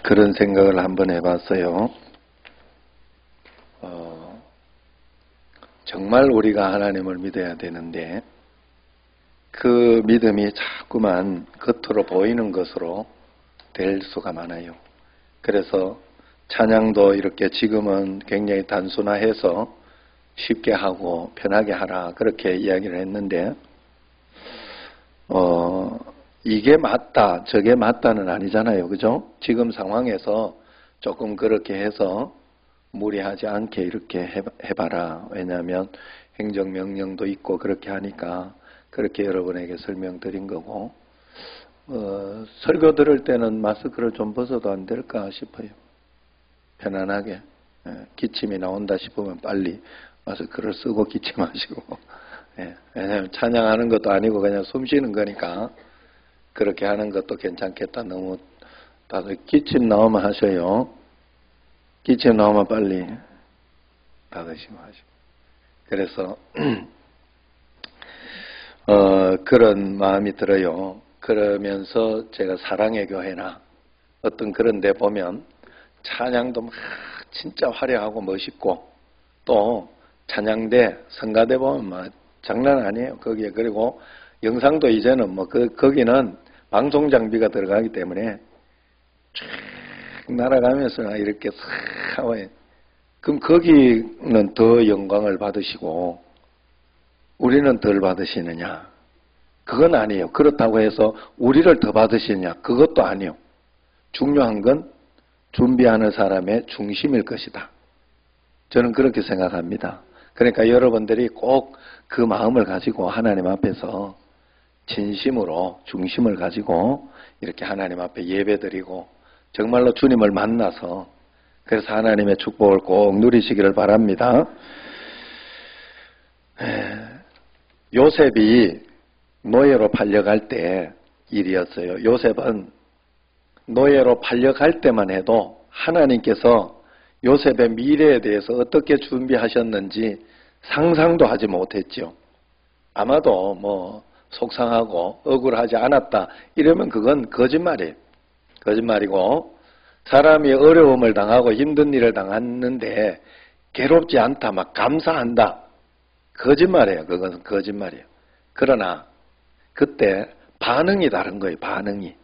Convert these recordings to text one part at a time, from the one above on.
그런 생각을 한번 해봤어요. 정말 우리가 하나님을 믿어야 되는데 그 믿음이 자꾸만 겉으로 보이는 것으로 될 수가 많아요. 그래서 찬양도 이렇게 지금은 굉장히 단순화해서 쉽게 하고 편하게 하라 그렇게 이야기를 했는데 이게 맞다 저게 맞다는 아니잖아요. 그죠? 지금 상황에서 조금 그렇게 해서 무리하지 않게 이렇게 해봐라. 왜냐하면 행정명령도 있고 그렇게 하니까 그렇게 여러분에게 설명드린 거고 설교 들을 때는 마스크를 좀 벗어도 안 될까 싶어요. 편안하게 기침이 나온다 싶으면 빨리 마스크를 쓰고 기침하시고 왜냐하면 찬양하는 것도 아니고 그냥 숨 쉬는 거니까 그렇게 하는 것도 괜찮겠다. 너무 다들 기침 나오면 하셔요. 기침 나오면 빨리 닫으시고 하시고. 그래서 그런 마음이 들어요. 그러면서 제가 사랑의 교회나 어떤 그런 데 보면 찬양도 막 진짜 화려하고 멋있고 또 찬양대, 성가대 보면 막 장난 아니에요. 거기에. 그리고 영상도 이제는 뭐 거기는 방송 장비가 들어가기 때문에 쫙 날아가면서 이렇게 싹 하고 그럼 거기는 더 영광을 받으시고 우리는 덜 받으시느냐? 그건 아니에요. 그렇다고 해서 우리를 더 받으시느냐? 그것도 아니에요. 중요한 건 준비하는 사람의 중심일 것이다. 저는 그렇게 생각합니다. 그러니까 여러분들이 꼭 그 마음을 가지고 하나님 앞에서 진심으로 중심을 가지고 이렇게 하나님 앞에 예배드리고 정말로 주님을 만나서 그래서 하나님의 축복을 꼭 누리시기를 바랍니다. 요셉이 노예로 팔려갈 때 일이었어요. 요셉은 노예로 팔려갈 때만 해도 하나님께서 요셉의 미래에 대해서 어떻게 준비하셨는지 상상도 하지 못했죠. 아마도 뭐 속상하고 억울하지 않았다 이러면 그건 거짓말이에요. 거짓말이고 사람이 어려움을 당하고 힘든 일을 당했는데 괴롭지 않다, 막 감사한다. 거짓말이에요. 그건 거짓말이에요. 그러나 그때 반응이 다른 거예요. 반응이.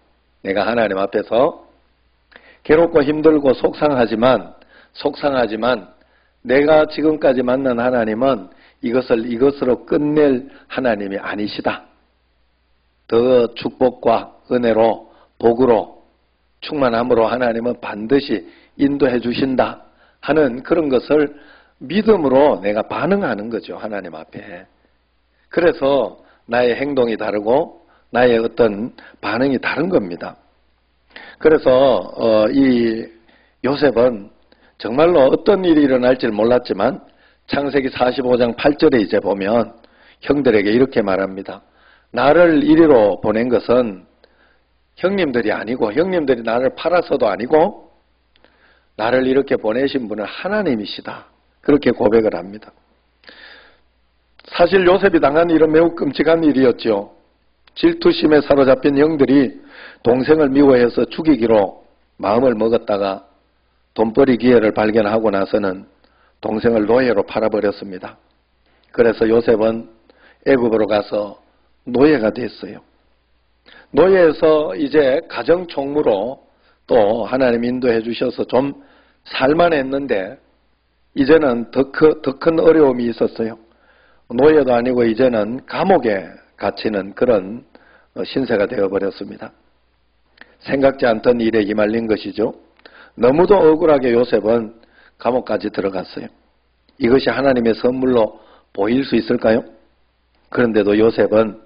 내가 하나님 앞에서 괴롭고 힘들고 속상하지만 내가 지금까지 만난 하나님은 이것으로 끝낼 하나님이 아니시다. 더 축복과 은혜로 복으로 충만함으로 하나님은 반드시 인도해 주신다 하는 그런 것을 믿음으로 내가 반응하는 거죠. 하나님 앞에. 그래서 나의 행동이 다르고 나의 어떤 반응이 다른 겁니다. 그래서 이 요셉은 정말로 어떤 일이 일어날지 몰랐지만 창세기 45장 8절에 이제 보면 형들에게 이렇게 말합니다. 나를 이리로 보낸 것은 형님들이 아니고 형님들이 나를 팔아서도 아니고 나를 이렇게 보내신 분은 하나님이시다. 그렇게 고백을 합니다. 사실 요셉이 당한 일은 매우 끔찍한 일이었죠. 질투심에 사로잡힌 형들이 동생을 미워해서 죽이기로 마음을 먹었다가 돈벌이 기회를 발견하고 나서는 동생을 노예로 팔아버렸습니다. 그래서 요셉은 애굽으로 가서 노예가 됐어요. 노예에서 이제 가정총무로 또 하나님 인도해 주셔서 좀 살만했는데 이제는 더 큰 어려움이 있었어요. 노예도 아니고 이제는 감옥에 갇히는 그런 신세가 되어버렸습니다. 생각지 않던 일에 휘말린 것이죠. 너무도 억울하게 요셉은 감옥까지 들어갔어요. 이것이 하나님의 선물로 보일 수 있을까요? 그런데도 요셉은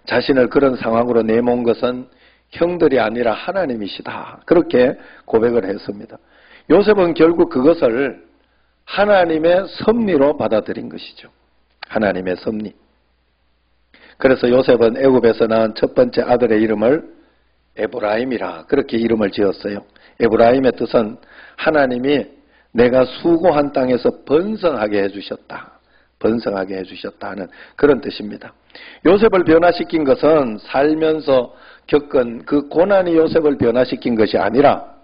자신을 그런 상황으로 내몬 것은 형들이 아니라 하나님이시다. 그렇게 고백을 했습니다. 요셉은 결국 그것을 하나님의 섭리로 받아들인 것이죠. 하나님의 섭리. 그래서 요셉은 애굽에서 낳은 첫 번째 아들의 이름을 에브라임이라 그렇게 이름을 지었어요. 에브라임의 뜻은 하나님이 내가 수고한 땅에서 번성하게 해주셨다. 번성하게 해주셨다 하는 그런 뜻입니다. 요셉을 변화시킨 것은 살면서 겪은 그 고난이 요셉을 변화시킨 것이 아니라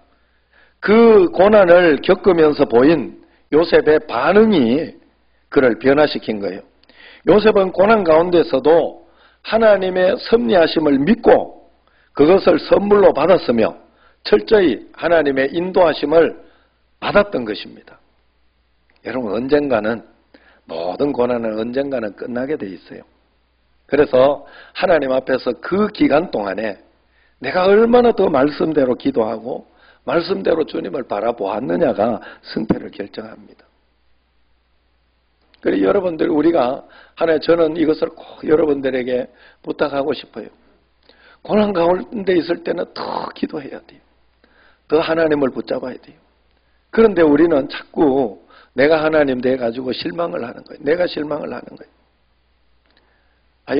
그 고난을 겪으면서 보인 요셉의 반응이 그를 변화시킨 거예요. 요셉은 고난 가운데서도 하나님의 섭리하심을 믿고 그것을 선물로 받았으며 철저히 하나님의 인도하심을 받았던 것입니다. 여러분, 언젠가는 모든 고난은 언젠가는 끝나게 돼 있어요. 그래서 하나님 앞에서 그 기간 동안에 내가 얼마나 더 말씀대로 기도하고 말씀대로 주님을 바라보았느냐가 승패를 결정합니다. 그래서 여러분들, 우리가 저는 이것을 꼭 여러분들에게 부탁하고 싶어요. 고난 가운데 있을 때는 더 기도해야 돼요. 더 하나님을 붙잡아야 돼요. 그런데 우리는 자꾸 내가 하나님 돼 가지고 실망을 하는 거예요. 내가 실망을 하는 거예요.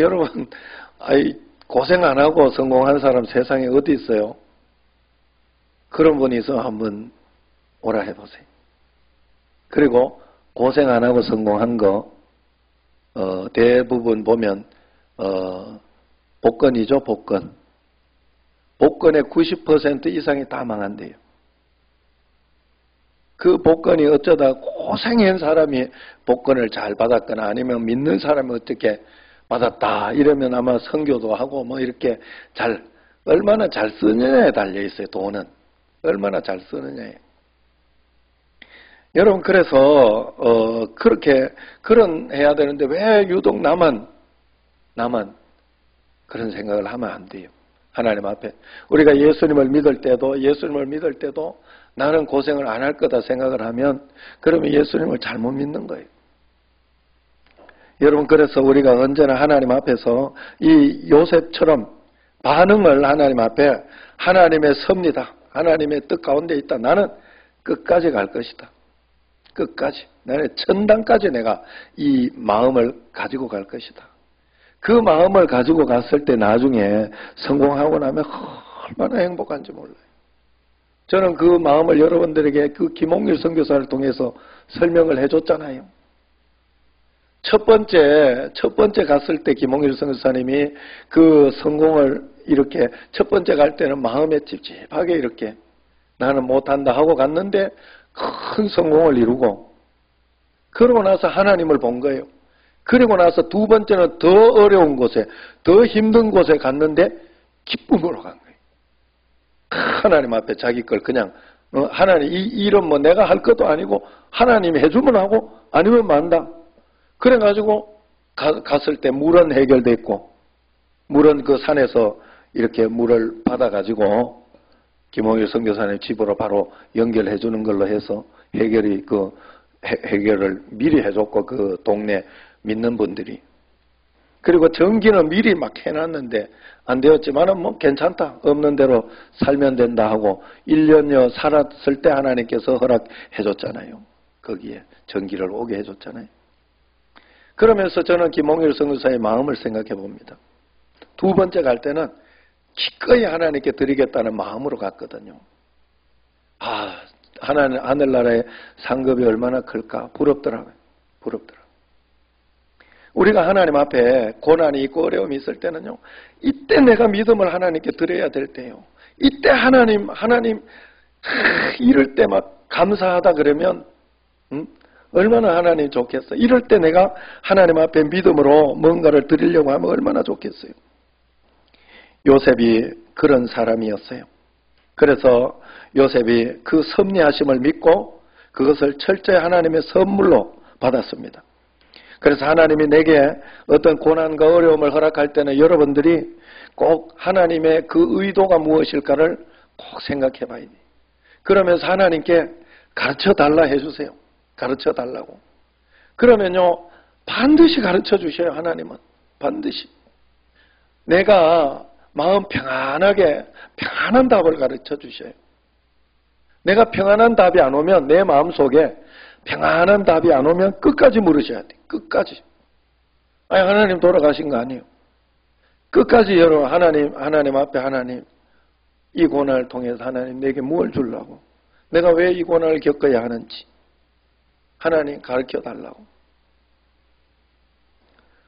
여러분, 고생 안 하고 성공한 사람 세상에 어디 있어요? 그런 분이 있어 한번 오라 해보세요. 그리고 고생 안 하고 성공한 거 대부분 보면 복권이죠, 복권. 복권의 90% 이상이 다 망한대요. 그 복권이 어쩌다 고생한 사람이 복권을 잘 받았거나 아니면 믿는 사람이 어떻게 받았다 이러면 아마 선교도 하고 뭐 이렇게 얼마나 잘 쓰느냐에 달려 있어요. 돈은 얼마나 잘 쓰느냐에. 여러분, 그래서 그런 해야 되는데 왜 유독 나만 그런 생각을 하면 안 돼요. 하나님 앞에 우리가 예수님을 믿을 때도 나는 고생을 안 할 거다 생각을 하면 그러면 예수님을 잘못 믿는 거예요. 여러분, 그래서 우리가 언제나 하나님 앞에서 이 요셉처럼 반응을 하나님 앞에 하나님의 섭리다, 하나님의 뜻 가운데 있다, 나는 끝까지 갈 것이다, 끝까지 나는 천당까지 내가 이 마음을 가지고 갈 것이다. 그 마음을 가지고 갔을 때 나중에 성공하고 나면 얼마나 행복한지 몰라요. 저는 그 마음을 여러분들에게 그 김홍일 선교사를 통해서 설명을 해줬잖아요. 첫 번째 갔을 때 김홍일 선교사님이 그 성공을 이렇게 첫 번째 갈 때는 마음에 찝찝하게 이렇게 나는 못한다 하고 갔는데 큰 성공을 이루고 그러고 나서 하나님을 본 거예요. 그리고 나서 두 번째는 더 어려운 곳에, 더 힘든 곳에 갔는데 기쁨으로 간 거예요. 하나님 앞에 자기 걸 그냥 하나님 이 일은 뭐 내가 할 것도 아니고 하나님이 해주면 하고 아니면 만다. 그래가지고 갔을 때 물은 해결됐고 물은 그 산에서 이렇게 물을 받아가지고 김홍일 선교사님 집으로 바로 연결해 주는 걸로 해서 해결을 미리 해줬고 그 동네 믿는 분들이. 그리고 전기는 미리 막 해놨는데 안 되었지만은 뭐 괜찮다, 없는 대로 살면 된다 하고 1년여 살았을 때 하나님께서 허락해 줬잖아요. 거기에 전기를 오게 해줬잖아요. 그러면서 저는 김홍일 선교사의 마음을 생각해 봅니다. 두 번째 갈 때는 기꺼이 하나님께 드리겠다는 마음으로 갔거든요. 하늘나라의 상급이 얼마나 클까? 부럽더라고요. 우리가 하나님 앞에 고난이 있고 어려움이 있을 때는요, 이때 내가 믿음을 하나님께 드려야 될 때요. 이때 하나님, 이럴 때 막 감사하다 그러면, 얼마나 하나님 좋겠어. 이럴 때 내가 하나님 앞에 믿음으로 뭔가를 드리려고 하면 얼마나 좋겠어요. 요셉이 그런 사람이었어요. 그래서 요셉이 그 섭리하심을 믿고 그것을 철저히 하나님의 선물로 받았습니다. 그래서 하나님이 내게 어떤 고난과 어려움을 허락할 때는 여러분들이 꼭 하나님의 그 의도가 무엇일까를 꼭 생각해 봐야 돼요. 그러면서 하나님께 가르쳐 달라 해주세요. 가르쳐 달라고. 그러면요, 반드시 가르쳐 주셔요. 하나님은 반드시. 내가 마음 평안한 답을 가르쳐 주셔요. 내가 평안한 답이 안 오면, 내 마음속에 평안한 답이 안 오면 끝까지 물으셔야 돼. 끝까지. 하나님 돌아가신 거 아니에요. 끝까지 여러분, 하나님 앞에 하나님, 이 고난을 통해서 하나님 내게 무엇을 주려고, 내가 왜 이 고난을 겪어야 하는지 하나님 가르쳐 달라고.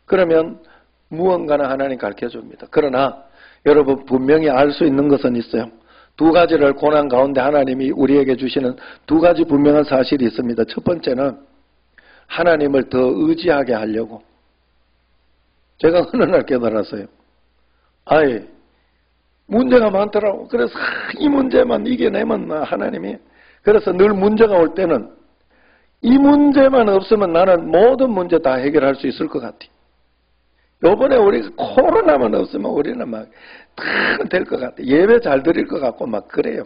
그러면 무언가는 하나님 가르쳐 줍니다. 그러나 여러분 분명히 알 수 있는 것은 있어요. 두 가지를 고난 가운데 하나님이 우리에게 주시는 두 가지 분명한 사실이 있습니다. 첫 번째는 하나님을 더 의지하게 하려고. 제가 어느 날 깨달았어요. 아이, 문제가 많더라고. 그래서 이 문제만 이겨내면 하나님이. 그래서 늘 문제가 올 때는 이 문제만 없으면 나는 모든 문제 다 해결할 수 있을 것 같아. 요번에 우리가 코로나만 없으면 우리는 막 다 될 것 같아. 예배 잘 드릴 것 같고 막 그래요.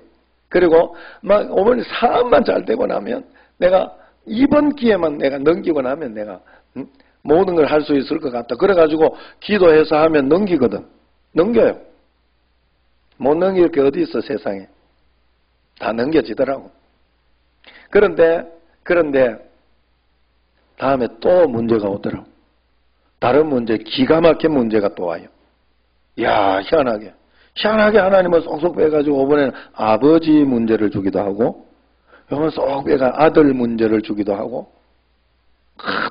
그리고 막 어머니 사업만 잘 되고 나면 내가 이번 기회만 내가 넘기고 나면 내가 모든 걸 할 수 있을 것 같다. 그래가지고 기도해서 하면 넘기거든. 넘겨요. 못 넘길 게 어디 있어 세상에. 다 넘겨지더라고. 그런데 다음에 또 문제가 오더라고. 다른 문제, 기가 막힌 문제가 또 와요. 이야, 희한하게 하나님은 쏙쏙 빼가지고 이번에는 아버지 문제를 주기도 하고, 이번엔 쏙 빼가 아들 문제를 주기도 하고,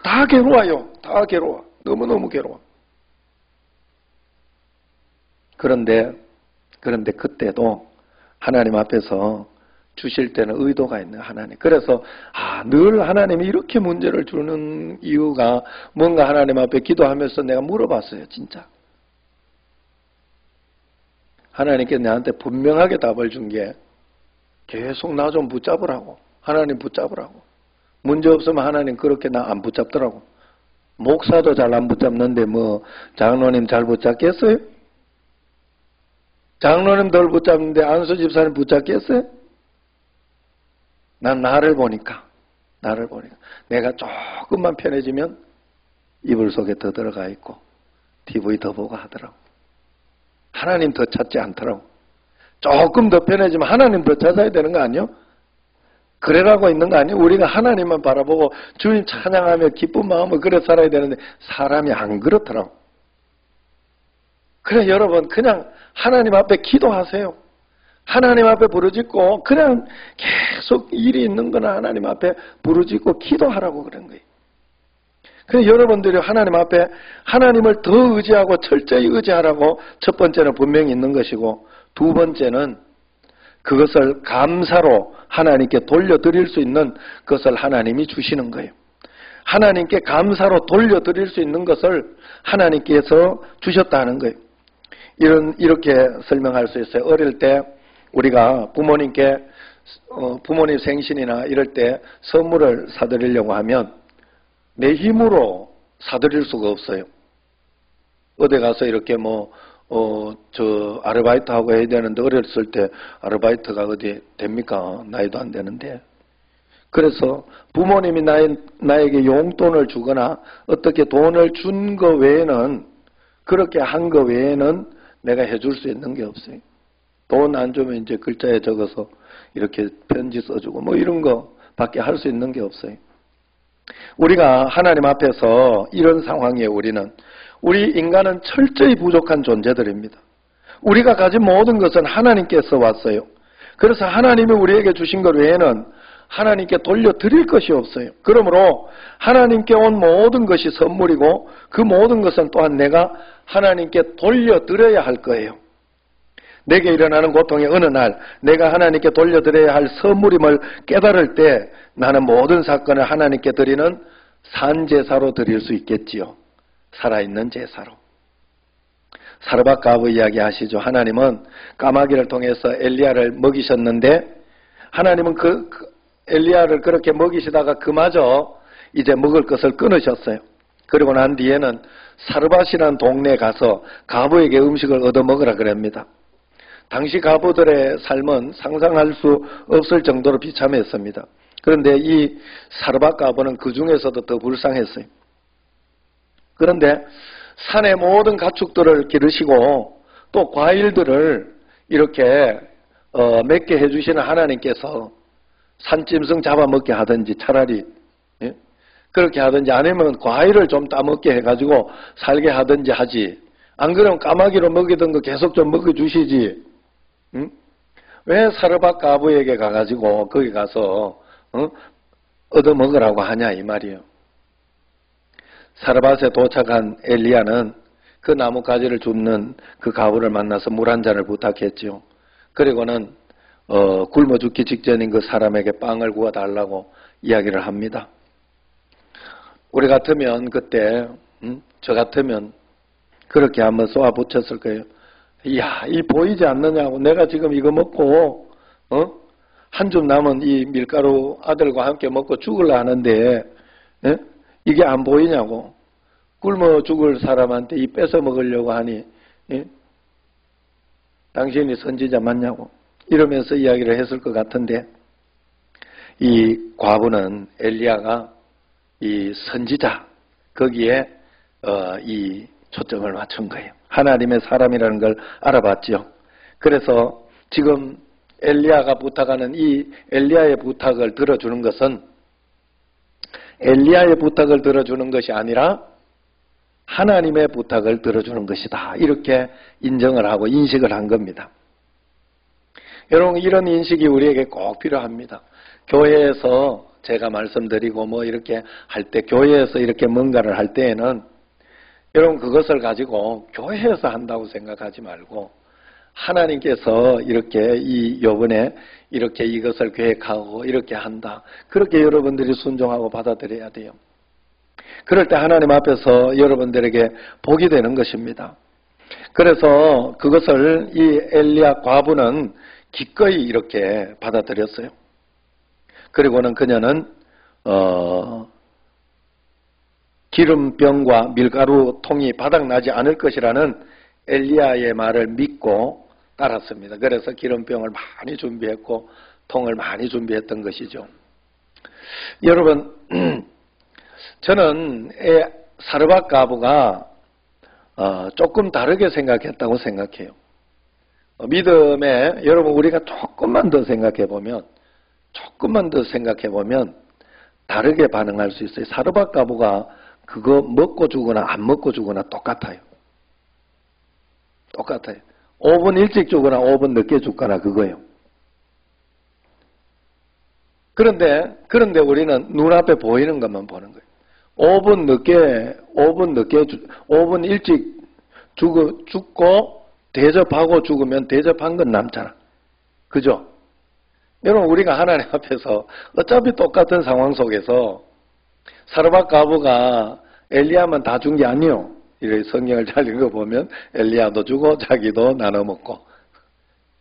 다 괴로워요. 다 괴로워. 너무너무 괴로워. 그런데 그때도 하나님 앞에서 주실 때는 의도가 있는 하나님. 그래서 늘 하나님이 이렇게 문제를 주는 이유가 뭔가 하나님 앞에 기도하면서 내가 물어봤어요. 진짜. 하나님께 나한테 분명하게 답을 준 게 계속 나 좀 붙잡으라고. 하나님 붙잡으라고. 문제 없으면 하나님 그렇게 나 안 붙잡더라고. 목사도 잘 안 붙잡는데 뭐 장로님 잘 붙잡겠어요? 장로님 덜 붙잡는데 안수 집사님 붙잡겠어요? 난 나를 보니까 내가 조금만 편해지면 이불 속에 더 들어가 있고 TV 더 보고 하더라고. 하나님 더 찾지 않더라고. 조금 더 편해지면 하나님 더 찾아야 되는 거 아니요? 그래라고 있는 거 아니에요? 우리가 하나님만 바라보고 주님 찬양하며 기쁜 마음으로 그래 살아야 되는데 사람이 안 그렇더라고. 그래 여러분 그냥 하나님 앞에 기도하세요. 하나님 앞에 부르짖고 그냥 계속 일이 있는 거나 하나님 앞에 부르짖고 기도하라고 그런 거예요. 그래서 여러분들이 하나님 앞에 하나님을 더 의지하고 철저히 의지하라고 첫 번째는 분명히 있는 것이고 두 번째는 그것을 감사로 하나님께 돌려드릴 수 있는 것을 하나님이 주시는 거예요. 하나님께 감사로 돌려드릴 수 있는 것을 하나님께서 주셨다는 거예요. 이렇게 설명할 수 있어요. 어릴 때 우리가 부모님께 부모님 생신이나 이럴 때 선물을 사드리려고 하면 내 힘으로 사드릴 수가 없어요. 어디 가서 이렇게 아르바이트하고 해야 되는데 어렸을 때 아르바이트가 어디 됩니까? 나이도 안 되는데. 그래서 부모님이 나에게 용돈을 주거나 어떻게 돈을 준 거 외에는 그렇게 한 거 외에는 내가 해줄 수 있는 게 없어요. 돈 안 주면 이제 글자에 적어서 이렇게 편지 써주고 이런 거 밖에 할 수 있는 게 없어요. 우리가 하나님 앞에서 이런 상황에 우리 인간은 철저히 부족한 존재들입니다. 우리가 가진 모든 것은 하나님께서 왔어요. 그래서 하나님이 우리에게 주신 것 외에는 하나님께 돌려드릴 것이 없어요. 그러므로 하나님께 온 모든 것이 선물이고 그 모든 것은 또한 내가 하나님께 돌려드려야 할 거예요. 내게 일어나는 고통의 어느 날 내가 하나님께 돌려드려야 할 선물임을 깨달을 때 나는 모든 사건을 하나님께 드리는 산제사로 드릴 수 있겠지요. 살아있는 제사로. 사르밧 가부 이야기 아시죠? 하나님은 까마귀를 통해서 엘리야를 먹이셨는데 하나님은 그 엘리야를 그렇게 먹이시다가 그마저 이제 먹을 것을 끊으셨어요. 그리고 난 뒤에는 사르밧이라는 동네에 가서 가부에게 음식을 얻어 먹으라 그럽니다. 당시 가부들의 삶은 상상할 수 없을 정도로 비참했습니다. 그런데 이 사르밧 가부는 그 중에서도 더 불쌍했어요. 그런데 산의 모든 가축들을 기르시고 또 과일들을 이렇게 맺게 해주시는 하나님께서 산짐승 잡아먹게 하든지 차라리 그렇게 하든지 아니면 과일을 좀 따먹게 해가지고 살게 하든지 하지. 안 그러면 까마귀로 먹이던 거 계속 좀 먹여주시지. 왜 사르밧 가부에게 가가지고 거기 가서 얻어먹으라고 하냐 이 말이에요. 사르밧에 도착한 엘리야는 그 나뭇가지를 줍는 그 과부를 만나서 물 한 잔을 부탁했죠. 그리고는 굶어 죽기 직전인 그 사람에게 빵을 구워 달라고 이야기를 합니다. 우리 같으면 그때 저 같으면 그렇게 한번 쏘아 붙였을 거예요. 이야, 이 보이지 않느냐고. 내가 지금 이거 먹고 한 줌 남은 이 밀가루 아들과 함께 먹고 죽으려 하는데 이게 안 보이냐고. 굶어 죽을 사람한테 이 뺏어 먹으려고 하니 당신이 선지자 맞냐고 이러면서 이야기를 했을 것 같은데, 이 과부는 엘리야가 이 선지자 거기에 이 초점을 맞춘 거예요. 하나님의 사람이라는 걸 알아봤죠. 그래서 지금 엘리야가 부탁하는 이 엘리야의 부탁을 들어주는 것은 엘리야의 부탁을 들어주는 것이 아니라 하나님의 부탁을 들어주는 것이다. 이렇게 인정을 하고 인식을 한 겁니다. 여러분, 이런 인식이 우리에게 꼭 필요합니다. 교회에서 제가 말씀드리고 뭐 이렇게 할 때, 교회에서 이렇게 뭔가를 할 때에는 여러분 그것을 가지고 교회에서 한다고 생각하지 말고 하나님께서 이렇게 요번에 이렇게 이것을 계획하고 이렇게 한다. 그렇게 여러분들이 순종하고 받아들여야 돼요. 그럴 때 하나님 앞에서 여러분들에게 복이 되는 것입니다. 그래서 그것을 이 엘리야 과부는 기꺼이 이렇게 받아들였어요. 그리고는 그녀는 기름병과 밀가루 통이 바닥나지 않을 것이라는 엘리야의 말을 믿고 따랐습니다. 그래서 기름병을 많이 준비했고 통을 많이 준비했던 것이죠. 여러분, 저는 사르밧 과부가 조금 다르게 생각했다고 생각해요. 믿음에 여러분 우리가 조금만 더 생각해 보면 다르게 반응할 수 있어요. 사르밧 과부가 그거 먹고 죽거나 안 먹고 죽거나 똑같아요. 5분 일찍 죽거나 5분 늦게 죽거나 그거예요. 그런데 우리는 눈앞에 보이는 것만 보는 거예요. 5분 일찍 죽고 대접하고 죽으면 대접한 건 남잖아. 그죠? 여러분, 우리가 하나님 앞에서 어차피 똑같은 상황 속에서 사르밧 과부가 엘리야만 다 준 게 아니요. 이렇게 성경을 잘 읽어보면 엘리야도 주고 자기도 나눠 먹고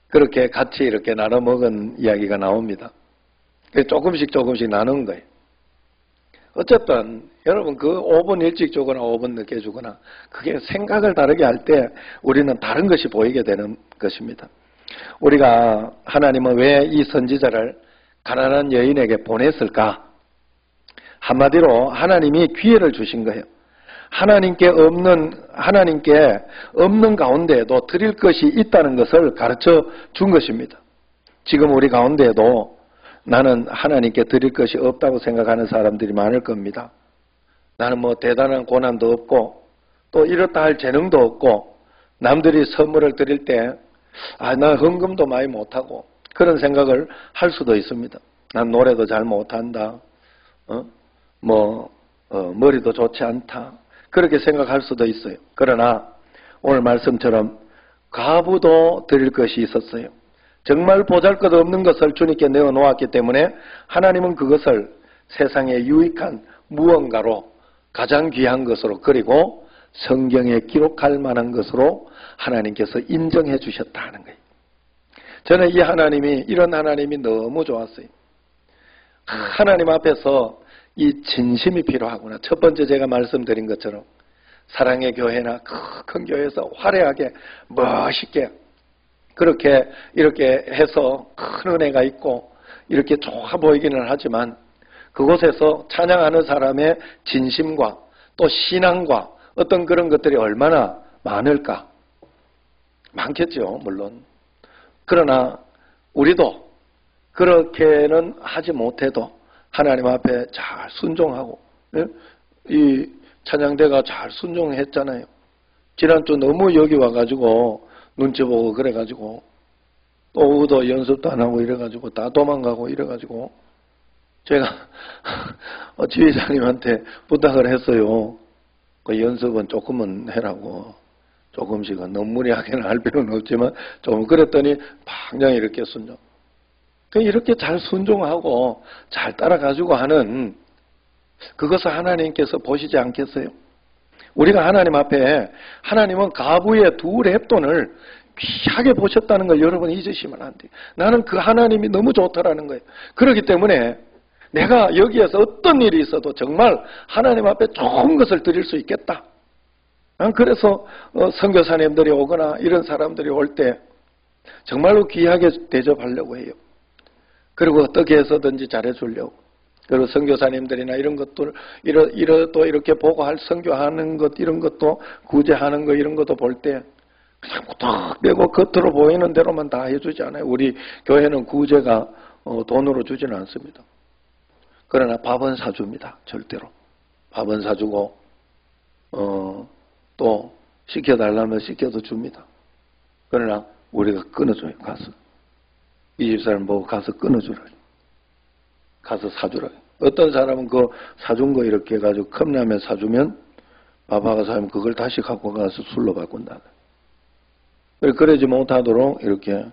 그렇게 같이 이렇게 나눠 먹은 이야기가 나옵니다. 조금씩 나눈 거예요. 어쨌든 여러분 그 5분 일찍 주거나 5분 늦게 주거나 그게 생각을 다르게 할 때 우리는 다른 것이 보이게 되는 것입니다. 우리가 하나님은 왜 이 선지자를 가난한 여인에게 보냈을까? 한마디로 하나님이 기회를 주신 거예요. 하나님께 없는 가운데에도 드릴 것이 있다는 것을 가르쳐 준 것입니다. 지금 우리 가운데에도 나는 하나님께 드릴 것이 없다고 생각하는 사람들이 많을 겁니다. 나는 뭐 대단한 고난도 없고 또 이렇다 할 재능도 없고 남들이 선물을 드릴 때 나 헌금도 많이 못하고 그런 생각을 할 수도 있습니다. 난 노래도 잘 못한다. 머리도 좋지 않다. 그렇게 생각할 수도 있어요. 그러나 오늘 말씀처럼 과부도 드릴 것이 있었어요. 정말 보잘것없는 것을 주님께 내어놓았기 때문에 하나님은 그것을 세상에 유익한 무언가로 가장 귀한 것으로 그리고 성경에 기록할 만한 것으로 하나님께서 인정해 주셨다는 거예요. 저는 이런 하나님이 너무 좋았어요. 하나님 앞에서 이 진심이 필요하구나. 첫 번째 제가 말씀드린 것처럼 사랑의 교회나 큰 교회에서 화려하게 멋있게 그렇게 이렇게 해서 큰 은혜가 있고 이렇게 좋아 보이기는 하지만 그곳에서 찬양하는 사람의 진심과 또 신앙과 어떤 그런 것들이 얼마나 많을까? 많겠죠, 물론. 그러나 우리도 그렇게는 하지 못해도 하나님 앞에 잘 순종하고 이 찬양대가 잘 순종했잖아요. 지난주 너무 여기 와가지고 눈치 보고 그래가지고 또 오후도 연습도 안 하고 이래가지고 다 도망가고 이래가지고 제가 지휘자님한테 부탁을 했어요. 그 연습은 조금은 해라고. 조금씩은 너무 무리하게는 할 필요는 없지만 조금 그랬더니 방장 이렇게 순종. 이렇게 잘 순종하고 잘 따라가지고 하는 그것을 하나님께서 보시지 않겠어요? 우리가 하나님 앞에 하나님은 가부의 두 렙돈을 귀하게 보셨다는 걸 여러분 잊으시면 안 돼요. 나는 그 하나님이 너무 좋더라는 거예요. 그렇기 때문에 내가 여기에서 어떤 일이 있어도 정말 하나님 앞에 좋은 것을 드릴 수 있겠다. 그래서 선교사님들이 오거나 이런 사람들이 올 때 정말로 귀하게 대접하려고 해요. 그리고 어떻게 해서든지 잘해주려고. 그리고 선교사님들이나 이런 것들, 또 이렇게 보고 할 선교하는 것, 이런 것도 구제하는 거, 이런 것도 볼 때 그냥 탁 빼고 겉으로 보이는 대로만 다 해주지 않아요. 우리 교회는 구제가 돈으로 주지는 않습니다. 그러나 밥은 사줍니다. 절대로. 밥은 사주고, 또 시켜달라면 시켜도 줍니다. 그러나 우리가 끊어줘요. 가서. 이 집사람 보고 가서 끊어주라. 가서 사주라. 어떤 사람은 그 사준 거 이렇게 해가지고 컵라면 사주면 밥하고 사면 그걸 다시 갖고 가서 술로 바꾼다. 그러지 못하도록 이렇게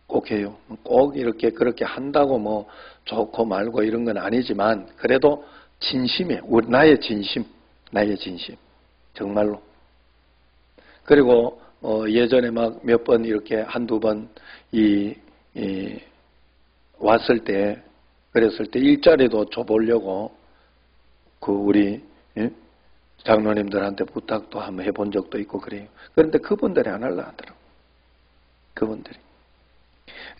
꼭 해요. 꼭 이렇게 그렇게 한다고 뭐 좋고 말고 이런 건 아니지만 그래도 진심이에요. 나의 진심. 정말로. 그리고 예전에 막 몇 번 이렇게 한두 번 왔을 때 그랬을 때 일자리도 줘보려고 그 우리 장로님들한테 부탁도 한번 해본 적도 있고 그래요. 그런데 그분들이 안 하려 하더라고요. 그분들이.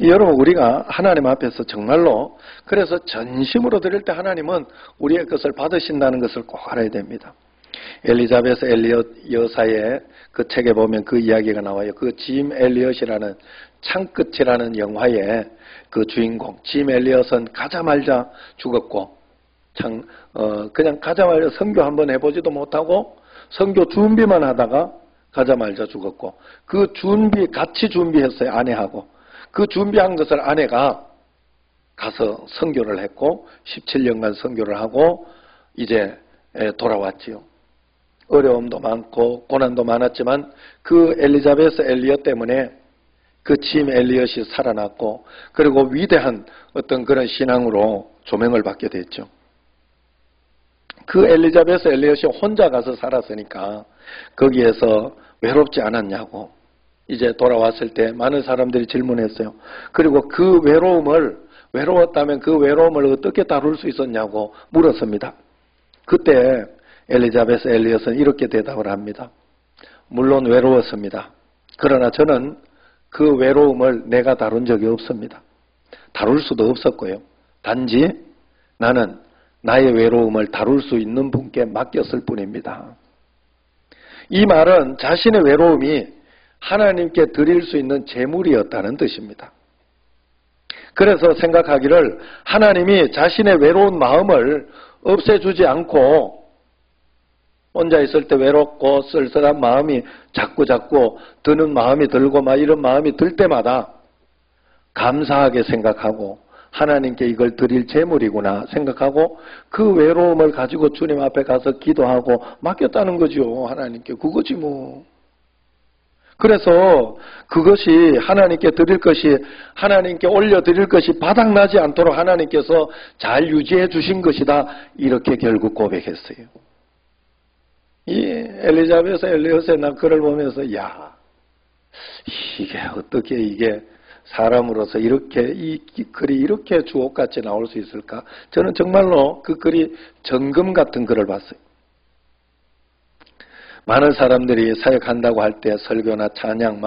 여러분 우리가 하나님 앞에서 정말로 그래서 전심으로 드릴 때 하나님은 우리의 것을 받으신다는 것을 꼭 알아야 됩니다. 엘리자베스 엘리엇 여사의 그 책에 보면 그 이야기가 나와요. 그 짐 엘리엇이라는 창끝이라는 영화의 그 주인공 짐 엘리엇은 가자말자 죽었고 그냥 가자말자 선교 한번 해보지도 못하고 선교 준비만 하다가 가자말자 죽었고 그 같이 준비했어요. 아내하고. 그 준비한 것을 아내가 가서 선교를 했고 17년간 선교를 하고 이제 돌아왔지요. 어려움도 많고 고난도 많았지만 그 엘리자베스 엘리엇 때문에 그 짐 엘리엇이 살아났고 그리고 위대한 어떤 그런 신앙으로 조명을 받게 됐죠. 그 엘리자베스 엘리엇이 혼자 가서 살았으니까 거기에서 외롭지 않았냐고 이제 돌아왔을 때 많은 사람들이 질문했어요. 그리고 그 외로웠다면 그 외로움을 어떻게 다룰 수 있었냐고 물었습니다. 그때 엘리자베스 엘리엇은 이렇게 대답을 합니다. 물론 외로웠습니다. 그러나 저는 그 외로움을 내가 다룬 적이 없습니다. 다룰 수도 없었고요. 단지 나는 나의 외로움을 다룰 수 있는 분께 맡겼을 뿐입니다. 이 말은 자신의 외로움이 하나님께 드릴 수 있는 재물이었다는 뜻입니다. 그래서 생각하기를 하나님이 자신의 외로운 마음을 없애주지 않고 혼자 있을 때 외롭고 쓸쓸한 마음이 자꾸 드는 마음이 들고 막 이런 마음이 들 때마다 감사하게 생각하고 하나님께 이걸 드릴 재물이구나 생각하고 그 외로움을 가지고 주님 앞에 가서 기도하고 맡겼다는 거죠. 하나님께. 그거지 뭐. 그래서 그것이 하나님께 드릴 것이 하나님께 올려드릴 것이 바닥나지 않도록 하나님께서 잘 유지해 주신 것이다. 이렇게 결국 고백했어요. 이 엘리자베스 엘리엇의 나 글을 보면서 야 이게 어떻게 이게 사람으로서 이렇게 이 글이 이렇게 주옥같이 나올 수 있을까? 저는 정말로 그 글이 정금 같은 글을 봤어요. 많은 사람들이 사역한다고 할 때 설교나 찬양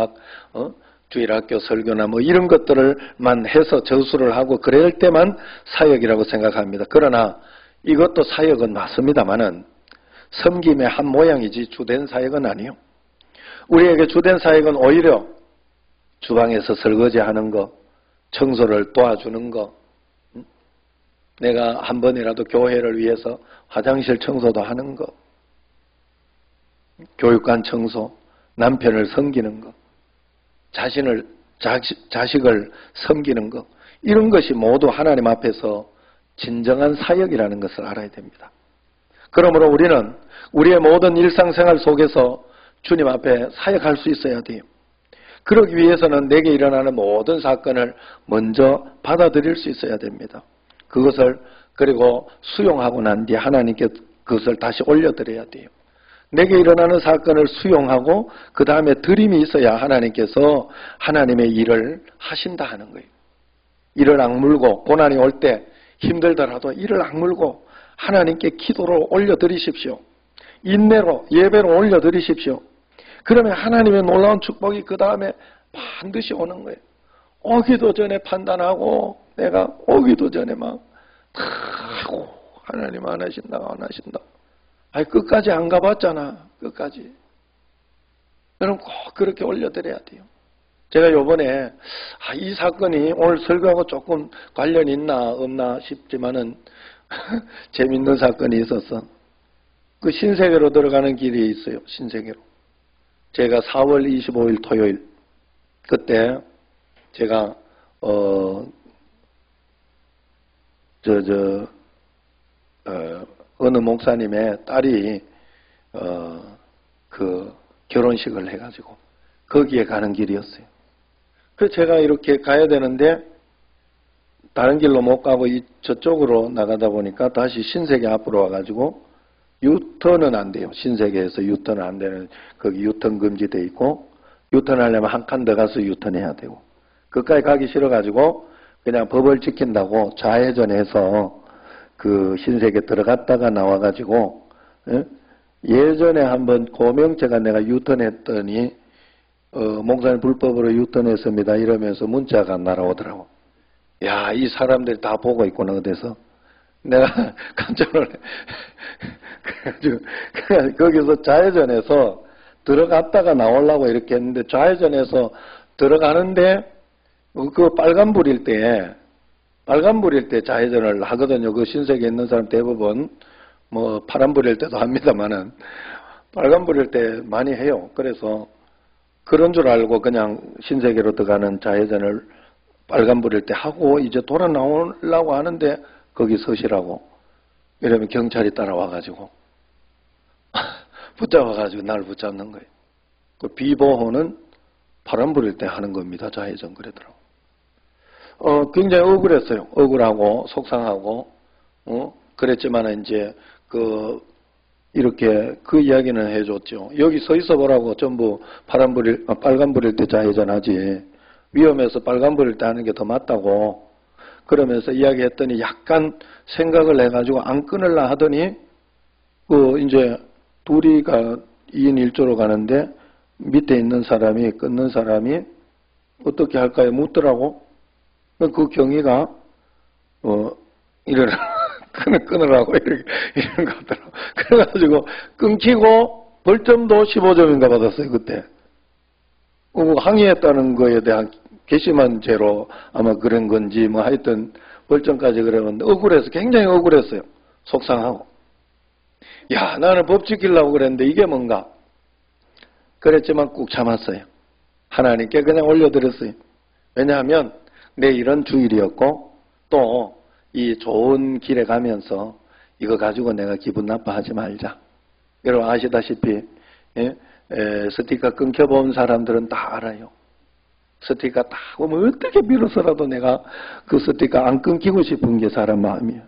주일학교 설교나 뭐 이런 것들을만 해서 저수를 하고 그럴 때만 사역이라고 생각합니다. 그러나 이것도 사역은 맞습니다만은 섬김의 한 모양이지 주된 사역은 아니요. 우리에게 주된 사역은 오히려 주방에서 설거지하는 거, 청소를 도와주는 거, 내가 한 번이라도 교회를 위해서 화장실 청소도 하는 거, 교육관 청소, 남편을 섬기는 거, 자식을 섬기는 거, 이런 것이 모두 하나님 앞에서 진정한 사역이라는 것을 알아야 됩니다. 그러므로 우리는 우리의 모든 일상생활 속에서 주님 앞에 사역할 수 있어야 돼요. 그러기 위해서는 내게 일어나는 모든 사건을 먼저 받아들일 수 있어야 됩니다. 그것을 그리고 수용하고 난 뒤에 하나님께 그것을 다시 올려드려야 돼요. 내게 일어나는 사건을 수용하고 그 다음에 드림이 있어야 하나님께서 하나님의 일을 하신다 하는 거예요. 이를 악물고 고난이 올 때 힘들더라도 이를 악물고 하나님께 기도로 올려드리십시오. 인내로 예배로 올려드리십시오. 그러면 하나님의 놀라운 축복이 그 다음에 반드시 오는 거예요. 오기도 전에 판단하고 내가 오기도 전에 막 아이고 하나님 안 하신다 안 하신다. 아니 끝까지 안 가봤잖아. 끝까지. 여러분 꼭 그렇게 올려드려야 돼요. 제가 요번에 이 사건이 오늘 설교하고 조금 관련이 있나 없나 싶지만은 재밌는 사건이 있었어. 그 신세계로 들어가는 길이 있어요. 신세계로. 제가 4월 25일 토요일 그때 제가 어느 목사님의 딸이 그 결혼식을 해가지고 거기에 가는 길이었어요. 그래서 제가 이렇게 가야 되는데 다른 길로 못 가고 저쪽으로 나가다 보니까 다시 신세계 앞으로 와가지고 유턴은 안 돼요. 신세계에서 유턴은 안 되는 거기 유턴 금지돼 있고 유턴하려면 한 칸 더 가서 유턴해야 되고 그까지 가기 싫어가지고 그냥 법을 지킨다고 좌회전해서 그 신세계 들어갔다가 나와가지고 예전에 한번 고명체가 내가 유턴했더니 목사님 불법으로 유턴했습니다 이러면서 문자가 날아오더라고. 야, 이 사람들이 다 보고 있구나 어디서. 내가 깜짝 놀래. 그래가지고 거기서 좌회전해서 들어갔다가 나오려고 이렇게 했는데 좌회전해서 들어가는데 그 빨간불일 때 좌회전을 하거든요. 그 신세계에 있는 사람 대부분 뭐 파란불일 때도 합니다만은 빨간불일 때 많이 해요. 그래서 그런 줄 알고 그냥 신세계로 들어가는 좌회전을 빨간불일 때 하고 이제 돌아 나오려고 하는데 거기 서시라고 이러면 경찰이 따라와가지고 붙잡아가지고 날 붙잡는 거예요. 그 비보호는 파란불일 때 하는 겁니다. 좌회전 그러더라고. 굉장히 억울했어요. 억울하고 속상하고 그랬지만 이제 이렇게 그 이야기는 해줬죠. 여기 서 있어 보라고 전부 빨간불일 때 좌회전하지 위험해서 빨간불일 때 하는 게 더 맞다고 그러면서 이야기했더니 약간 생각을 해가지고 안 끊을라 하더니 이제 둘이가 2인 1조로 가는데 밑에 있는 사람이 끊는 사람이 어떻게 할까요? 묻더라고. 그 경위가 끊으라고 이런 거 하더라고. 그래가지고 끊기고 벌점도 15점인가 받았어요 그때. 항의했다는 거에 대한 괘씸한 죄로 아마 그런 건지 뭐 하여튼 벌점까지 그러는데 억울해서 굉장히 억울했어요. 속상하고. 야 나는 법 지키려고 그랬는데 이게 뭔가. 그랬지만 꾹 참았어요. 하나님께 그냥 올려드렸어요. 왜냐하면 내일은 주일이었고 또 이 좋은 길에 가면서 이거 가지고 내가 기분 나빠하지 말자. 여러분 아시다시피 스티커 끊겨본 사람들은 다 알아요. 스티커 딱 보면 어떻게 빌어서라도 내가 그 스티커 안 끊기고 싶은 게 사람 마음이에요.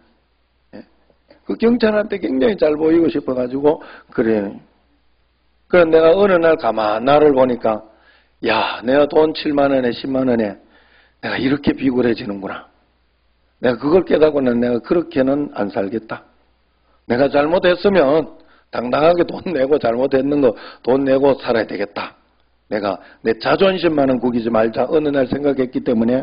그 경찰한테 굉장히 잘 보이고 싶어가지고 그래요. 그래서 내가 어느 날 가만 나를 보니까 야 내가 돈 7만 원에 10만 원에 내가 이렇게 비굴해지는구나. 내가 그걸 깨닫고는 내가 그렇게는 안 살겠다. 내가 잘못했으면 당당하게 돈 내고 잘못했는 거 돈 내고 살아야 되겠다. 내가 내 자존심만은 구기지 말자 어느 날 생각했기 때문에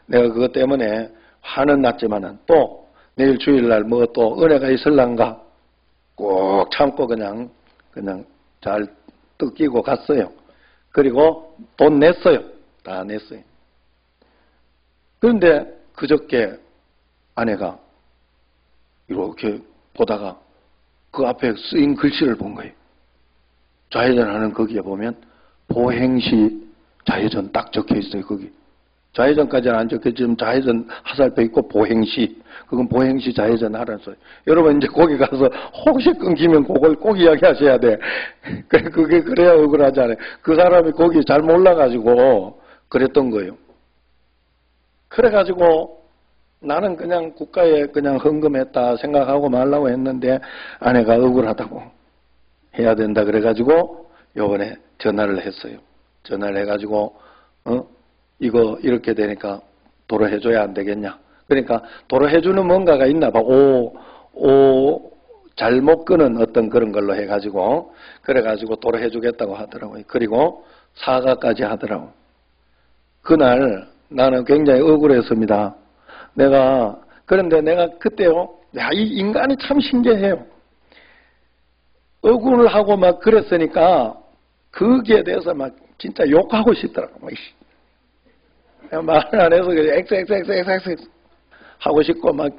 내가 그것 때문에 화는 났지만은 또 내일 주일날 뭐 또 은혜가 있을란가 꼭 참고 그냥 잘 뜯기고 갔어요. 그리고 돈 냈어요. 다 냈어요. 그런데 그저께 아내가 이렇게 보다가 그 앞에 쓰인 글씨를 본 거예요. 좌회전하는 거기에 보면 보행시 좌회전 딱 적혀 있어요. 거기 좌회전까지는 안 좋겠지. 지금 좌회전 화살표 있고 보행시. 그건 보행시 좌회전 하라는 소리. 여러분 이제 거기 가서 혹시 끊기면 그걸 꼭 이야기하셔야 돼. 그게 그래야 억울하잖아요. 그 사람이 거기 잘 몰라가지고 그랬던 거예요. 그래가지고 나는 그냥 국가에 그냥 헌금했다 생각하고 말라고 했는데 아내가 억울하다고 해야 된다 그래가지고 요번에 전화를 했어요. 전화를 해가지고 이거 이렇게 되니까 도로 해줘야 안 되겠냐. 그러니까 도로 해주는 뭔가가 있나 봐. 잘못 끄는 어떤 그런 걸로 해가지고 그래가지고 도로 해주겠다고 하더라고요. 그리고 사과까지 하더라고. 그날 나는 굉장히 억울했습니다. 그런데 내가 그때요, 이 인간이 참 신기해요. 억울하고 막 그랬으니까 거기에 대해서 막 진짜 욕하고 싶더라고. 말을 안 해서 엑스 하고 싶고 막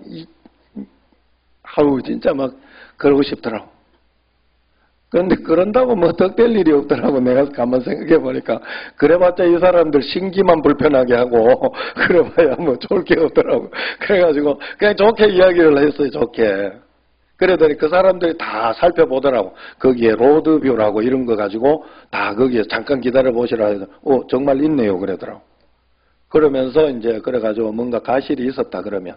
진짜 막 그러고 싶더라고. 그런데 그런다고 뭐 덕될 일이 없더라고. 내가 가만 생각해 보니까 그래봤자 이 사람들 신기만 불편하게 하고 그래봐야 뭐 좋을 게 없더라고. 그래가지고 그냥 좋게 이야기를 했어요. 좋게. 그러더니 그 사람들이 다 살펴보더라고. 거기에 로드뷰라고 이런 거 가지고 다 거기에 잠깐 기다려 보시라 해서 정말 있네요 그러더라고. 그러면서 이제 그래가지고 뭔가 가실이 있었다 그러면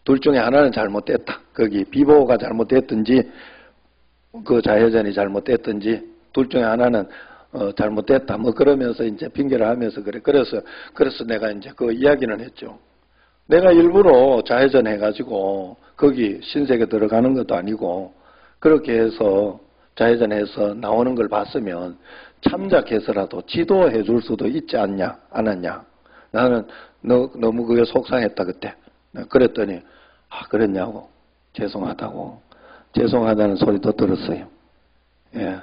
둘 중에 하나는 잘못됐다. 거기 비보가 잘못됐든지 그 좌회전이 잘못됐든지 둘 중에 하나는 잘못됐다. 뭐 그러면서 이제 핑계를 하면서 그래. 그래서 내가 이제 그 이야기는 했죠. 내가 일부러 좌회전 해가지고 거기 신세계 들어가는 것도 아니고 그렇게 해서 좌회전해서 나오는 걸 봤으면 참작해서라도 지도해 줄 수도 있지 않냐, 않았냐. 나는 너무 그게 속상했다 그때. 그랬더니 그랬냐고. 죄송하다는 소리도 들었어요. 예.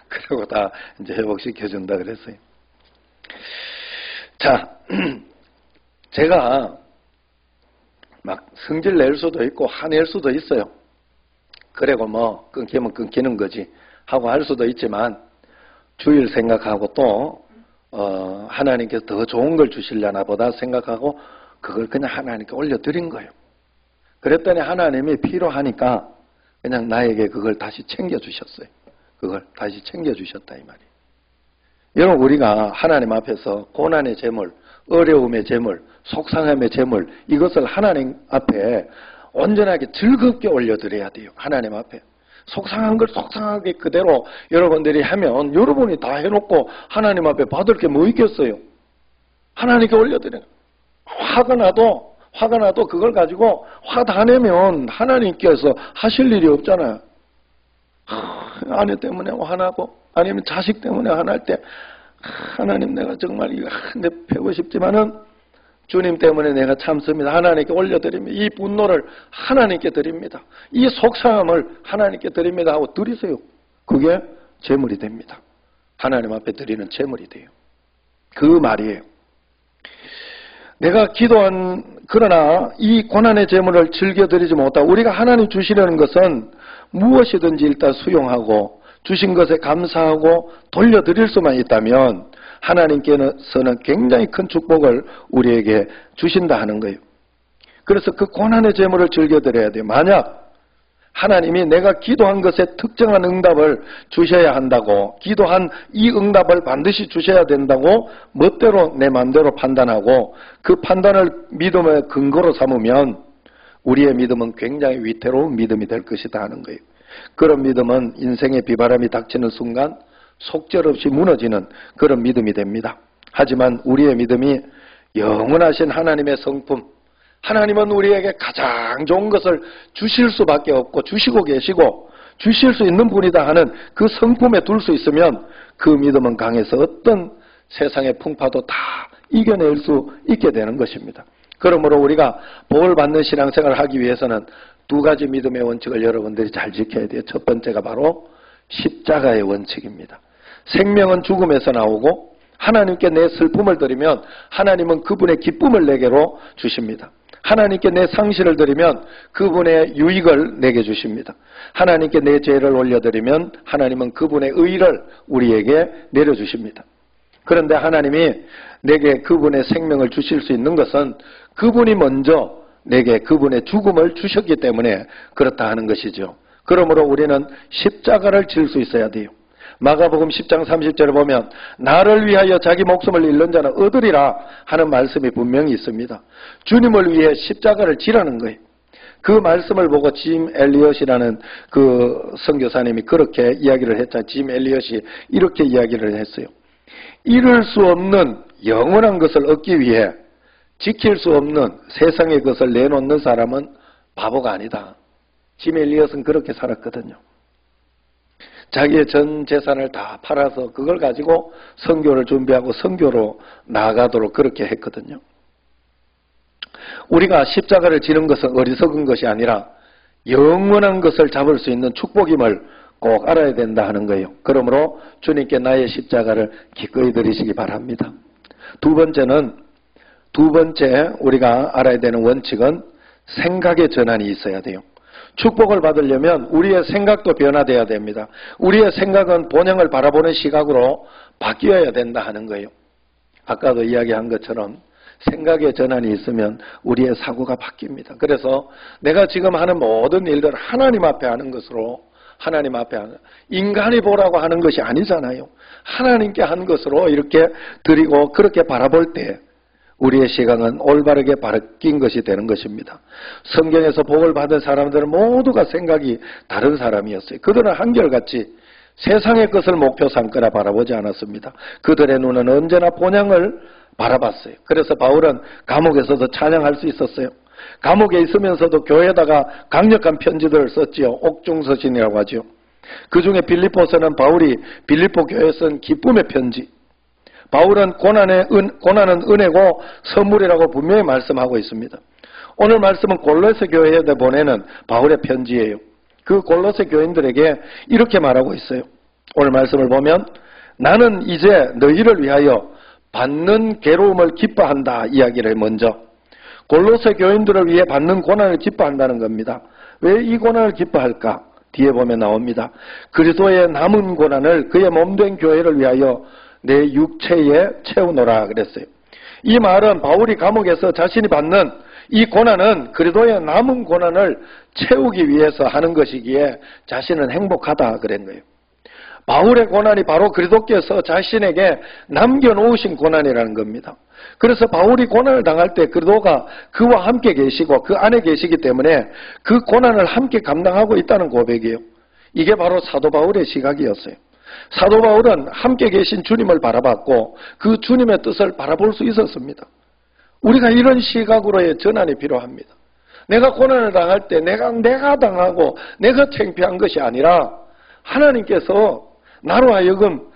그리고 다 이제 회복시켜준다 그랬어요. 자, 제가 막 성질 낼 수도 있고 화낼 수도 있어요. 그리고 뭐 끊기면 끊기는 거지 하고 할 수도 있지만 주일 생각하고 또 하나님께서 더 좋은 걸 주시려나 보다 생각하고 그걸 그냥 하나님께 올려드린 거예요. 그랬더니 하나님이 필요하니까 그냥 나에게 그걸 다시 챙겨주셨어요. 그걸 다시 챙겨주셨다 이 말이에요. 여러분 우리가 하나님 앞에서 고난의 제물, 어려움의 제물, 속상함의 제물 이것을 하나님 앞에 온전하게 즐겁게 올려드려야 돼요. 하나님 앞에. 속상한 걸 속상하게 그대로 여러분들이 하면 여러분이 다 해놓고 하나님 앞에 받을 게 뭐 있겠어요. 하나님께 올려드려요. 화가 나도 그걸 가지고 화 다 내면 하나님께서 하실 일이 없잖아요. 아내 때문에 화나고 아니면 자식 때문에 화날 때 하나님 내가 정말 이거 내 패고 싶지만은 주님 때문에 내가 참습니다. 하나님께 올려드립니다. 이 분노를 하나님께 드립니다. 이 속상함을 하나님께 드립니다 하고 드리세요. 그게 제물이 됩니다. 하나님 앞에 드리는 제물이 돼요. 그 말이에요. 내가 그러나 이 고난의 제물을 즐겨드리지 못하고 우리가 하나님 주시려는 것은 무엇이든지 일단 수용하고 주신 것에 감사하고 돌려드릴 수만 있다면 하나님께서는 굉장히 큰 축복을 우리에게 주신다 하는 거예요. 그래서 그 고난의 제물을 즐겨드려야 돼요. 만약 하나님이 내가 기도한 것에 특정한 응답을 주셔야 한다고 기도한 이 응답을 반드시 주셔야 된다고 멋대로 내 마음대로 판단하고 그 판단을 믿음의 근거로 삼으면 우리의 믿음은 굉장히 위태로운 믿음이 될 것이다 하는 거예요. 그런 믿음은 인생의 비바람이 닥치는 순간 속절없이 무너지는 그런 믿음이 됩니다. 하지만 우리의 믿음이 영원하신 하나님의 성품, 하나님은 우리에게 가장 좋은 것을 주실 수밖에 없고 주시고 계시고 주실 수 있는 분이다 하는 그 성품에 둘 수 있으면 그 믿음은 강해서 어떤 세상의 풍파도 다 이겨낼 수 있게 되는 것입니다. 그러므로 우리가 복을 받는 신앙생활을 하기 위해서는 두 가지 믿음의 원칙을 여러분들이 잘 지켜야 돼요. 첫 번째가 바로 십자가의 원칙입니다. 생명은 죽음에서 나오고 하나님께 내 슬픔을 드리면 하나님은 그분의 기쁨을 내게로 주십니다. 하나님께 내 상실을 드리면 그분의 유익을 내게 주십니다. 하나님께 내 죄를 올려드리면 하나님은 그분의 의를 우리에게 내려주십니다. 그런데 하나님이 내게 그분의 생명을 주실 수 있는 것은 그분이 먼저 내게 그분의 죽음을 주셨기 때문에 그렇다 하는 것이죠. 그러므로 우리는 십자가를 질 수 있어야 돼요. 마가복음 10장 30절에 보면 나를 위하여 자기 목숨을 잃는 자는 얻으리라 하는 말씀이 분명히 있습니다. 주님을 위해 십자가를 지라는 거예요. 그 말씀을 보고 짐 엘리엇이라는 그 선교사님이 그렇게 이야기를 했죠. 짐 엘리엇이 이렇게 이야기를 했어요. 잃을 수 없는 영원한 것을 얻기 위해 지킬 수 없는 세상의 것을 내놓는 사람은 바보가 아니다. 짐 엘리엇은 그렇게 살았거든요. 자기의 전 재산을 다 팔아서 그걸 가지고 선교를 준비하고 선교로 나아가도록 그렇게 했거든요. 우리가 십자가를 지는 것은 어리석은 것이 아니라 영원한 것을 잡을 수 있는 축복임을 꼭 알아야 된다 하는 거예요. 그러므로 주님께 나의 십자가를 기꺼이 드리시기 바랍니다. 두 번째 우리가 알아야 되는 원칙은 생각의 전환이 있어야 돼요. 축복을 받으려면 우리의 생각도 변화되어야 됩니다. 우리의 생각은 본향을 바라보는 시각으로 바뀌어야 된다 하는 거예요. 아까도 이야기한 것처럼 생각의 전환이 있으면 우리의 사고가 바뀝니다. 그래서 내가 지금 하는 모든 일들 하나님 앞에 하는 것으로 하나님 앞에 하는 인간이 보라고 하는 것이 아니잖아요. 하나님께 한 것으로 이렇게 드리고 그렇게 바라볼 때 우리의 시각은 올바르게 바뀐 것이 되는 것입니다. 성경에서 복을 받은 사람들은 모두가 생각이 다른 사람이었어요. 그들은 한결같이 세상의 것을 목표 삼거나 바라보지 않았습니다. 그들의 눈은 언제나 본향을 바라봤어요. 그래서 바울은 감옥에서도 찬양할 수 있었어요. 감옥에 있으면서도 교회에다가 강력한 편지들을 썼지요. 옥중서신이라고 하죠. 그 중에 빌립보서는 바울이 빌립보 교회에 쓴 기쁨의 편지. 바울은 고난은 은혜고 선물이라고 분명히 말씀하고 있습니다. 오늘 말씀은 골로새 교회에 보내는 바울의 편지예요. 그 골로새 교인들에게 이렇게 말하고 있어요. 오늘 말씀을 보면 나는 이제 너희를 위하여 받는 괴로움을 기뻐한다 이야기를 먼저 골로새 교인들을 위해 받는 고난을 기뻐한다는 겁니다. 왜 이 고난을 기뻐할까? 뒤에 보면 나옵니다. 그리스도의 남은 고난을 그의 몸된 교회를 위하여 내 육체에 채우노라 그랬어요. 이 말은 바울이 감옥에서 자신이 받는 이 고난은 그리스도의 남은 고난을 채우기 위해서 하는 것이기에 자신은 행복하다 그런 거예요. 바울의 고난이 바로 그리스도께서 자신에게 남겨놓으신 고난이라는 겁니다. 그래서 바울이 고난을 당할 때 그리스도가 그와 함께 계시고 그 안에 계시기 때문에 그 고난을 함께 감당하고 있다는 고백이에요. 이게 바로 사도 바울의 시각이었어요. 사도 바울은 함께 계신 주님을 바라봤고 그 주님의 뜻을 바라볼 수 있었습니다. 우리가 이런 시각으로의 전환이 필요합니다. 내가 고난을 당할 때 내가 당하고 내가 창피한 것이 아니라 하나님께서 나로 하여금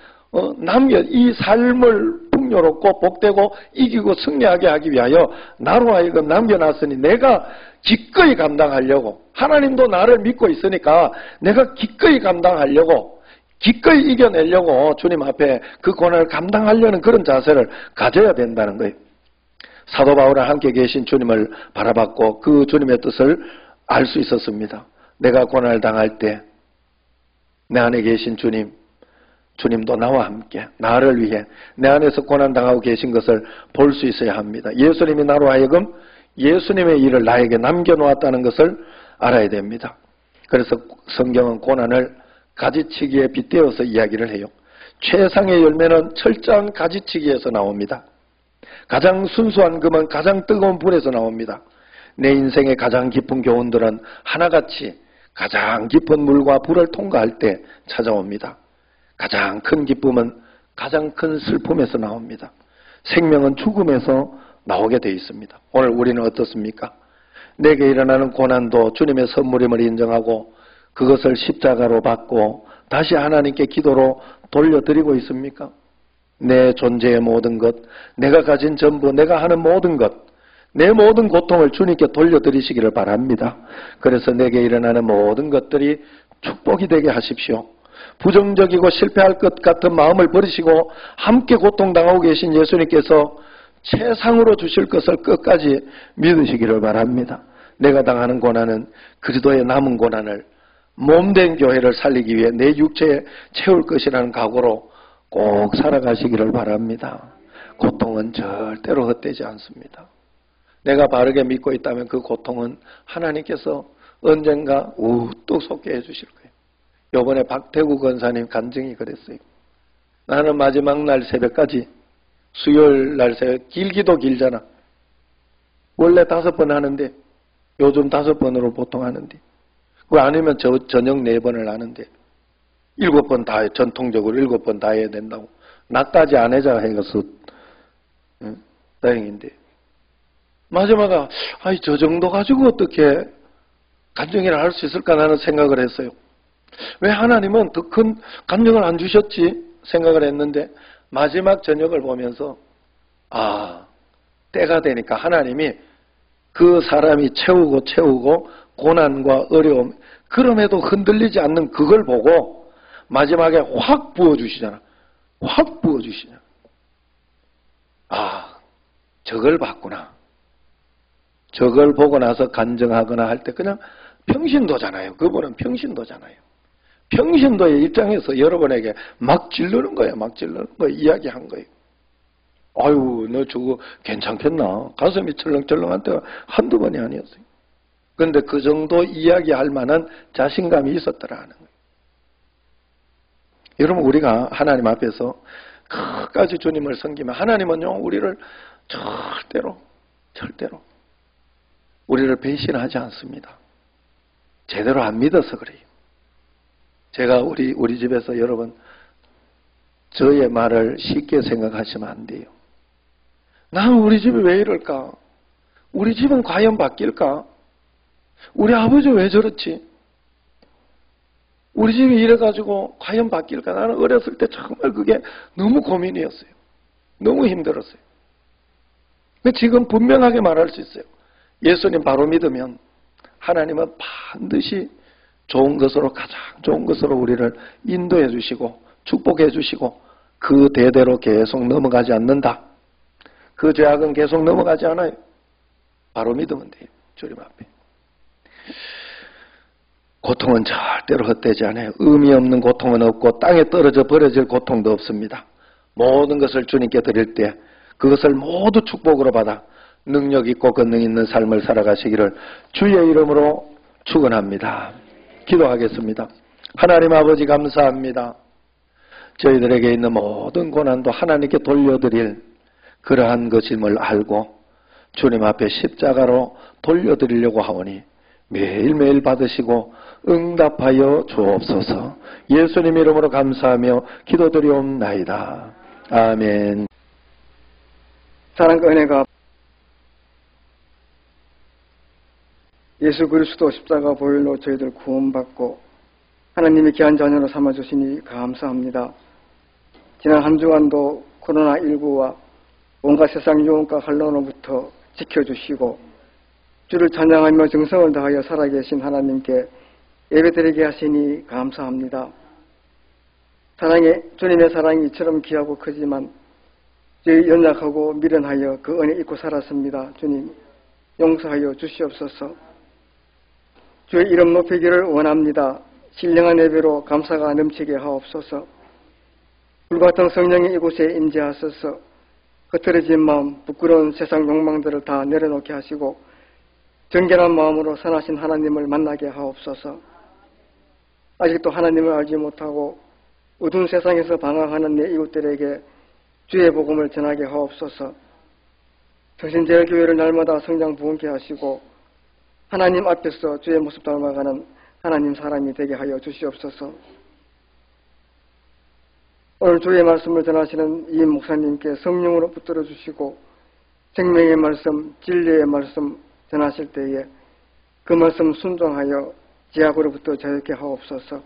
이 삶을 풍요롭고 복되고 이기고 승리하게 하기 위하여 나로 하여금 남겨놨으니 내가 기꺼이 감당하려고 하나님도 나를 믿고 있으니까 내가 기꺼이 감당하려고 기꺼이 이겨내려고 주님 앞에 그 고난을 감당하려는 그런 자세를 가져야 된다는 거예요. 사도 바울은 함께 계신 주님을 바라봤고 그 주님의 뜻을 알 수 있었습니다. 내가 고난을 당할 때 내 안에 계신 주님도 나와 함께 나를 위해 내 안에서 고난당하고 계신 것을 볼 수 있어야 합니다. 예수님이 나로 하여금 예수님의 일을 나에게 남겨놓았다는 것을 알아야 됩니다. 그래서 성경은 고난을 가지치기에 빗대어서 이야기를 해요. 최상의 열매는 철저한 가지치기에서 나옵니다. 가장 순수한 금은 가장 뜨거운 불에서 나옵니다. 내 인생의 가장 깊은 교훈들은 하나같이 가장 깊은 물과 불을 통과할 때 찾아옵니다. 가장 큰 기쁨은 가장 큰 슬픔에서 나옵니다. 생명은 죽음에서 나오게 되어 있습니다. 오늘 우리는 어떻습니까? 내게 일어나는 고난도 주님의 선물임을 인정하고 그것을 십자가로 받고 다시 하나님께 기도로 돌려드리고 있습니까? 내 존재의 모든 것, 내가 가진 전부, 내가 하는 모든 것, 내 모든 고통을 주님께 돌려드리시기를 바랍니다. 그래서 내게 일어나는 모든 것들이 축복이 되게 하십시오. 부정적이고 실패할 것 같은 마음을 버리시고 함께 고통당하고 계신 예수님께서 최상으로 주실 것을 끝까지 믿으시기를 바랍니다. 내가 당하는 고난은 그리스도의 남은 고난을 몸된 교회를 살리기 위해 내 육체에 채울 것이라는 각오로 꼭 살아가시기를 바랍니다. 고통은 절대로 헛되지 않습니다. 내가 바르게 믿고 있다면 그 고통은 하나님께서 언젠가 우뚝 속게 해주실 거예요. 요번에 박태구 권사님 간증이 그랬어요. 나는 마지막 날 새벽까지, 수요일 날 새벽, 길기도 길잖아. 원래 5번 하는데 요즘 5번으로 보통 하는데, 그거 아니면 저녁 4번을 하는데 7번 다, 전통적으로 7번 다 해야 된다고. 나까지 안 해자 해서 다행인데, 마지막에 아이 저 정도 가지고 어떻게 간증을 할 수 있을까 나는 생각을 했어요. 왜 하나님은 더 큰 간증을 안 주셨지 생각을 했는데, 마지막 저녁을 보면서 때가 되니까 하나님이 그 사람이 채우고 고난과 어려움, 그럼에도 흔들리지 않는 그걸 보고 마지막에 확 부어주시잖아. 확 부어주시잖아. 저걸 봤구나. 저걸 보고 나서 간증하거나 할 때 그냥 평신도잖아요. 그분은 평신도잖아요. 평신도의 입장에서 여러분에게 막 질르는 거예요. 막 질르는 거 이야기한 거예요. 아유, 너 저거 괜찮겠나? 가슴이 철렁철렁한 때가 한두 번이 아니었어요. 그런데 그 정도 이야기할 만한 자신감이 있었더라 하는 거예요. 여러분, 우리가 하나님 앞에서 끝까지 주님을 섬기면 하나님은요, 우리를 절대로 우리를 배신하지 않습니다. 제대로 안 믿어서 그래요. 제가 우리 집에서 여러분, 저의 말을 쉽게 생각하시면 안 돼요. 나는 우리 집이 왜 이럴까? 우리 집은 과연 바뀔까? 우리 아버지 왜 저렇지? 우리 집이 이래가지고 과연 바뀔까? 나는 어렸을 때 정말 그게 너무 고민이었어요. 너무 힘들었어요. 근데 지금 분명하게 말할 수 있어요. 예수님 바로 믿으면 하나님은 반드시 좋은 것으로, 가장 좋은 것으로 우리를 인도해 주시고 축복해 주시고 그 대대로 계속 넘어가지 않는다. 그 죄악은 계속 넘어가지 않아요. 바로 믿으면 돼요. 주님 앞에. 고통은 절대로 헛되지 않아요. 의미 없는 고통은 없고 땅에 떨어져 버려질 고통도 없습니다. 모든 것을 주님께 드릴 때 그것을 모두 축복으로 받아 능력 있고 권능 있는 삶을 살아가시기를 주의 이름으로 축원합니다. 기도하겠습니다. 하나님 아버지 감사합니다. 저희들에게 있는 모든 고난도 하나님께 돌려드릴 그러한 것임을 알고 주님 앞에 십자가로 돌려드리려고 하오니 매일매일 받으시고 응답하여 주옵소서. 예수님 이름으로 감사하며 기도드리옵나이다. 아멘. 사랑과 은혜가 예수 그리스도 십자가 보혈로 저희들 구원받고 하나님의 귀한 자녀로 삼아주시니 감사합니다. 지난 한 주간도 코로나19와 온갖 세상 유혹과 환란으로부터 지켜주시고 주를 찬양하며 정성을 다하여 살아계신 하나님께 예배드리게 하시니 감사합니다. 주님의 사랑이 이처럼 귀하고 크지만 저희 연약하고 미련하여 그 은혜 잊고 살았습니다. 주님 용서하여 주시옵소서. 주의 이름 높이기를 원합니다. 신령한 예배로 감사가 넘치게 하옵소서. 불같은 성령이 이곳에 임재하소서. 흐트러진 마음, 부끄러운 세상 욕망들을 다 내려놓게 하시고 정결한 마음으로 선하신 하나님을 만나게 하옵소서. 아직도 하나님을 알지 못하고 어두운 세상에서 방황하는 내 이웃들에게 주의 복음을 전하게 하옵소서. 성신제일교회를 날마다 성장 부흥케 하시고 하나님 앞에서 주의 모습 닮아가는 하나님 사람이 되게 하여 주시옵소서. 오늘 주의 말씀을 전하시는 이 목사님께 성령으로 붙들어 주시고 생명의 말씀, 진리의 말씀 전하실 때에 그 말씀 순종하여 제약으로부터 자유케 하옵소서.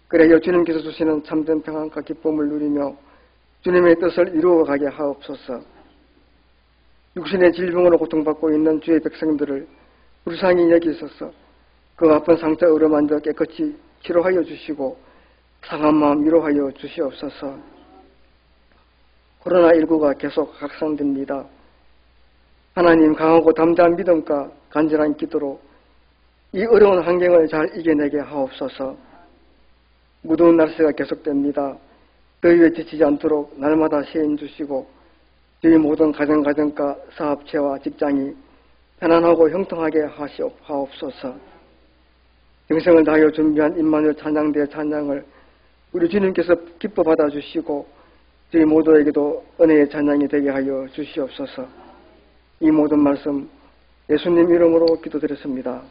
그래야 주님께서 주시는 참된 평안과 기쁨을 누리며 주님의 뜻을 이루어가게 하옵소서. 육신의 질병으로 고통받고 있는 주의 백성들을 불쌍히 여기소서. 그 아픈 상처 어루만져 깨끗이 치료하여 주시고 상한 마음 위로하여 주시옵소서. 코로나19가 계속 확산됩니다. 하나님 강하고 담대한 믿음과 간절한 기도로 이 어려운 환경을 잘 이겨내게 하옵소서. 무더운 날씨가 계속됩니다. 더위에 지치지 않도록 날마다 시인 주시고 저희 모든 가정과 사업체와 직장이 편안하고 형통하게 하옵소서. 영생을 다하여 준비한 임마누엘 찬양대 찬양을 우리 주님께서 기뻐 받아주시고 저희 모두에게도 은혜의 찬양이 되게 하여 주시옵소서. 이 모든 말씀 예수님 이름으로 기도드렸습니다.